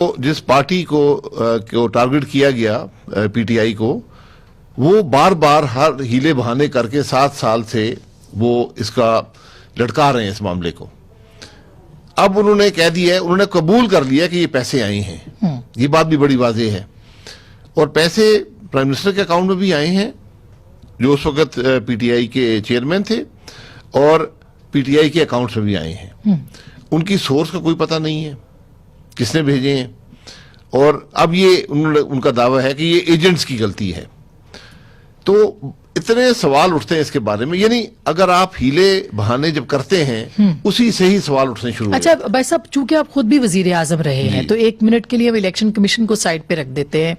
जिस पार्टी को टारगेट किया गया, पीटीआई को, वो बार बार हर हीले बहाने करके 7 साल से वो इसका लटका रहे हैं इस मामले को। अब उन्होंने कह दिया है, उन्होंने कबूल कर लिया कि ये पैसे आए हैं, ये बात भी बड़ी वाज़ेह है। और पैसे प्राइम मिनिस्टर के अकाउंट में भी आए हैं, जो उस वक्त पीटीआई के चेयरमैन थे, और पीटीआई के अकाउंट्स में भी आए हैं। उनकी सोर्स का कोई पता नहीं है, किसने भेजे हैं। और अब ये उनका दावा है कि ये एजेंट्स की गलती है। तो इतने सवाल उठते हैं इसके बारे में, यानी अगर आप हीले बहाने जब करते हैं उसी से ही सवाल उठने शुरू। अच्छा भाई साहब, चूंकि आप खुद भी वजीर आजम रहे हैं, तो 1 मिनट के लिए हम इलेक्शन कमीशन को साइड पे रख देते हैं।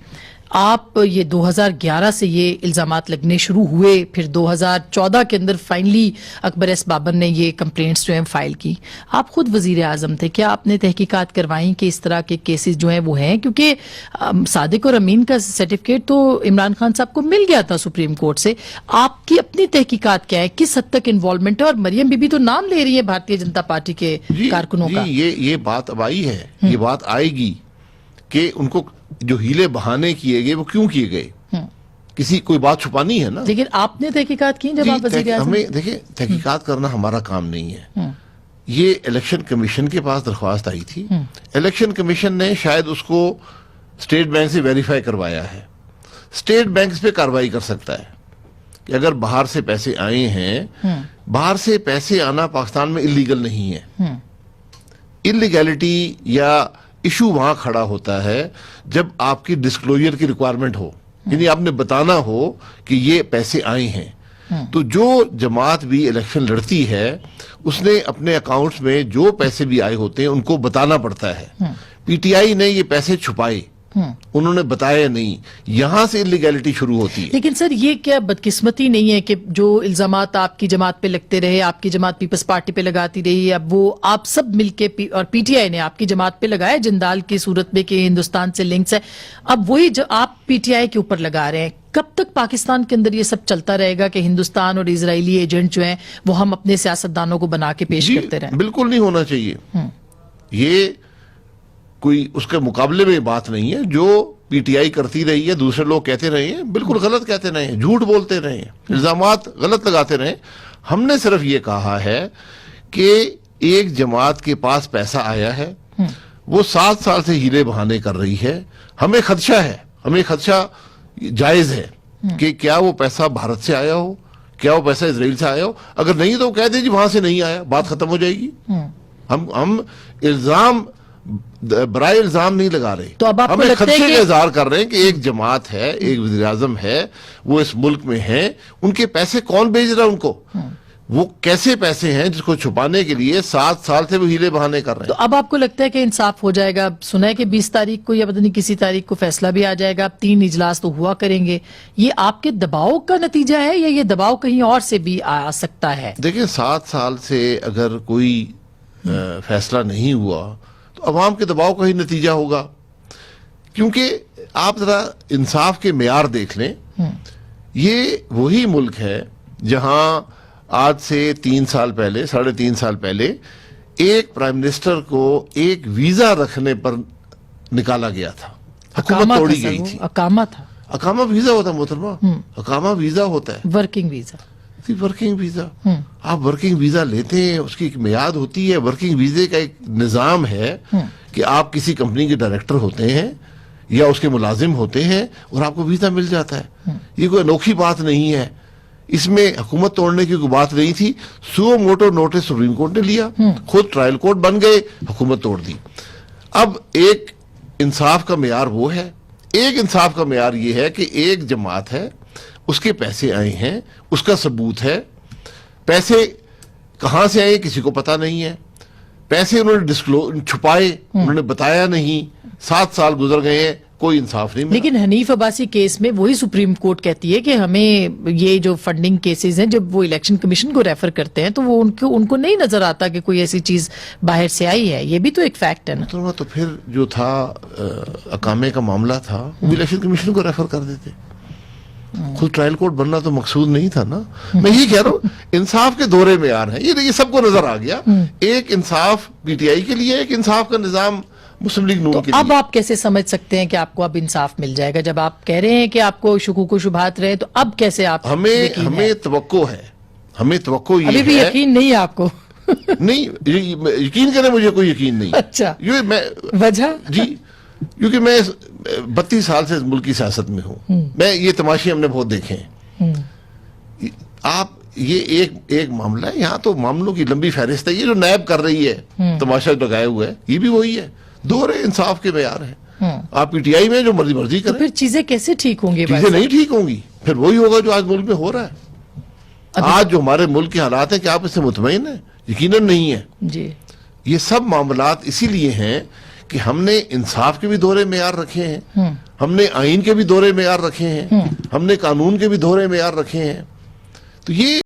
आप ये 2011 से ये इल्जामात लगने शुरू हुए, फिर 2014 के अंदर फाइनली अकबर एस बाबर ने ये कंप्लेंट्स जो हैं फाइल की। आप खुद वजीर आजम थे, क्या आपने तहकीकात करवाई कि इस तरह के केसेस जो हैं वो हैं? क्योंकि सादिक और अमीन का सर्टिफिकेट तो इमरान खान साहब को मिल गया था सुप्रीम कोर्ट से। आपकी अपनी तहकीकात क्या है, किस हद तक इन्वॉल्वमेंट है? और मरियम बीबी तो नाम ले रही है भारतीय जनता पार्टी के कारकुनों का। ये बात अब आई है, ये बात आएगी कि उनको जो हीले बहाने किए गए वो क्यों किए गए, किसी कोई बात छुपानी है ना। लेकिन आपने तहकीकात की जब आप वज़ीर आज़म? हमें देखिए, तहकीकात करना हमारा काम नहीं है। ये इलेक्शन कमीशन के पास दरख्वास्त आई थी, इलेक्शन कमीशन ने शायद उसको स्टेट बैंक से वेरीफाई करवाया है। स्टेट बैंक इस पे कार्रवाई कर सकता है कि अगर बाहर से पैसे आए हैं, बाहर से पैसे आना पाकिस्तान में इलीगल नहीं है। इलीगैलिटी या इशू वहां खड़ा होता है जब आपकी डिस्क्लोजर की रिक्वायरमेंट हो, यानी आपने बताना हो कि ये पैसे आए हैं। तो जो जमात भी इलेक्शन लड़ती है उसने अपने अकाउंट्स में जो पैसे भी आए होते हैं उनको बताना पड़ता है। पीटीआई ने ये पैसे छुपाए, उन्होंने बताया नहीं, यहां से इलीगैलिटी शुरू होती है। लेकिन सर, ये क्या बदकिस्मती नहीं है कि जो इल्जामात आपकी जमात पे लगते रहे, आपकी जमात पीपल्स पार्टी पे लगाती रही, अब वो आप सब मिलके और पीटीआई ने आपकी जमात पे लगाया जिंदाल की सूरत में कि हिंदुस्तान से लिंक्स है, अब वही जो आप पीटीआई के ऊपर लगा रहे हैं। कब तक पाकिस्तान के अंदर ये सब चलता रहेगा कि हिंदुस्तान और इजरायली एजेंट जो हैं वो हम अपने सियासतदानों को बना के पेश करते रहें? बिल्कुल नहीं होना चाहिए। ये कोई उसके मुकाबले में बात नहीं है। जो पीटीआई करती रही है, दूसरे लोग कहते रहे हैं, बिल्कुल गलत कहते रहे हैं, झूठ बोलते रहे हैं, इल्जामात गलत लगाते रहे। हमने सिर्फ ये कहा है कि एक जमात के पास पैसा आया है, वो 7 साल से हीले बहाने कर रही है। हमें खदशा है, हमें खदशा जायज है कि क्या वो पैसा भारत से आया हो, क्या वो पैसा इजराइल से आया हो। अगर नहीं तो कह दे जी वहां से नहीं आया, बात खत्म हो जाएगी। हम इल्जाम बराए इल्जाम नहीं लगा रहे। तो अब हमें खदशे का इजहार कर रहे हैं कि एक जमात है, एक वज़ीर आज़म है, वो इस मुल्क में है, उनके पैसे कौन भेज रहा है उनको, वो कैसे पैसे हैं जिसको छुपाने के लिए 7 साल से वो हीले बहाने कर रहे हैं। तो अब आपको लगता है कि इंसाफ हो जाएगा? सुना है कि 20 तारीख को या पता नहीं किसी तारीख को फैसला भी आ जाएगा। अब 3 इजलास तो हुआ करेंगे। ये आपके दबाव का नतीजा है या ये दबाव कहीं और से भी आ सकता है? देखिए, 7 साल से अगर कोई फैसला नहीं हुआ तो अवाम के दबाव का ही नतीजा होगा। क्योंकि आप जरा इंसाफ के मेयार देख लें, ये वही मुल्क है जहां आज से 3 साल पहले, 3.5 साल पहले एक प्राइम मिनिस्टर को एक वीजा रखने पर निकाला गया था, हुकूमत तोड़ी गई थी। अकामा था, अकामा वीजा होता है मोहतरमा, अकामा वीजा होता है, वर्किंग वीजा। वर्किंग वीजा, आप वर्किंग वीजा लेते हैं, उसकी एक मियाद होती है। वर्किंग वीजे का एक निजाम है कि आप किसी कंपनी के डायरेक्टर होते हैं या उसके मुलाजिम होते हैं और आपको वीजा मिल जाता है। ये कोई अनोखी बात नहीं है, इसमें हुकूमत तोड़ने की कोई बात नहीं थी। Suo motu notice supreme court ने लिया, खुद ट्रायल कोर्ट बन गए, हुकूमत तोड़ दी। अब एक इंसाफ का मेयार वो है, एक इंसाफ का मेयार ये है कि एक जमात है, उसके पैसे आए हैं, उसका सबूत है। पैसे कहां से आए किसी को पता नहीं है, पैसे उन्होंने छुपाए, उन्होंने बताया नहीं। 7 साल गुजर गए हैं, कोई इंसाफ नहीं मिला। लेकिन हनीफ अब्बासी केस में वही सुप्रीम कोर्ट कहती है कि हमें ये जो फंडिंग केसेस हैं, जब वो इलेक्शन कमीशन को रेफर करते हैं तो वो उनको नहीं नजर आता कि कोई ऐसी चीज बाहर से आई है। ये भी तो एक फैक्ट है ना। तो फिर जो था अकामे का मामला था, वो इलेक्शन कमीशन को रेफर कर देते। खुद ट्रायल कोर्ट बनना तो मकसूद नहीं था ना। मैं यही कह रहा हूँ, इंसाफ के दौरे में आ रहे हैं, ये सबको नजर आ गया। एक इंसाफ पीटीआई के लिए, एक इंसाफ का निजाम मुस्लिम लीग नून तो के अब लिए। आप कैसे समझ सकते हैं कि आपको अब इंसाफ मिल जाएगा? जब आप कह रहे हैं कि आपको शुकूक व शुबहात रहे, तो अब कैसे आप यकीन है? हमें तवक्को है, हमें तवक्को ये अभी भी है। यकीन नहीं है आपको? नहीं, यकीन करें, मुझे कोई यकीन नहीं। अच्छा, ये मैं वजह? जी, क्योंकि मैं 32 साल से इस मुल्क की सियासत में हूँ, मैं ये तमाशे हमने बहुत देखे हैं। आप ये एक मामला है, यहाँ तो मामलों की लंबी फहरिस्त है। ये जो नैब कर रही है, तमाशा लगाए हुए है, ये भी वही है, दोहरे इंसाफ के मेयार है। आप पीटीआई में जो मर्जी तो करें, फिर चीजें कैसे ठीक होंगी? चीजें नहीं ठीक होंगी। फिर वही होगा जो आज मुल्क में हो रहा है। आज जो हमारे मुल्क के हालात हैं, क्या आप इससे मुतमईन हैं? यकीनन नहीं है। जी, ये सब मामलात इसीलिए हैं कि हमने इंसाफ के भी दोहरे मेयार रखे हैं, हमने आइन के भी दोहरे मेयार रखे हैं, हमने कानून के भी दोहरे मेयार रखे हैं। तो ये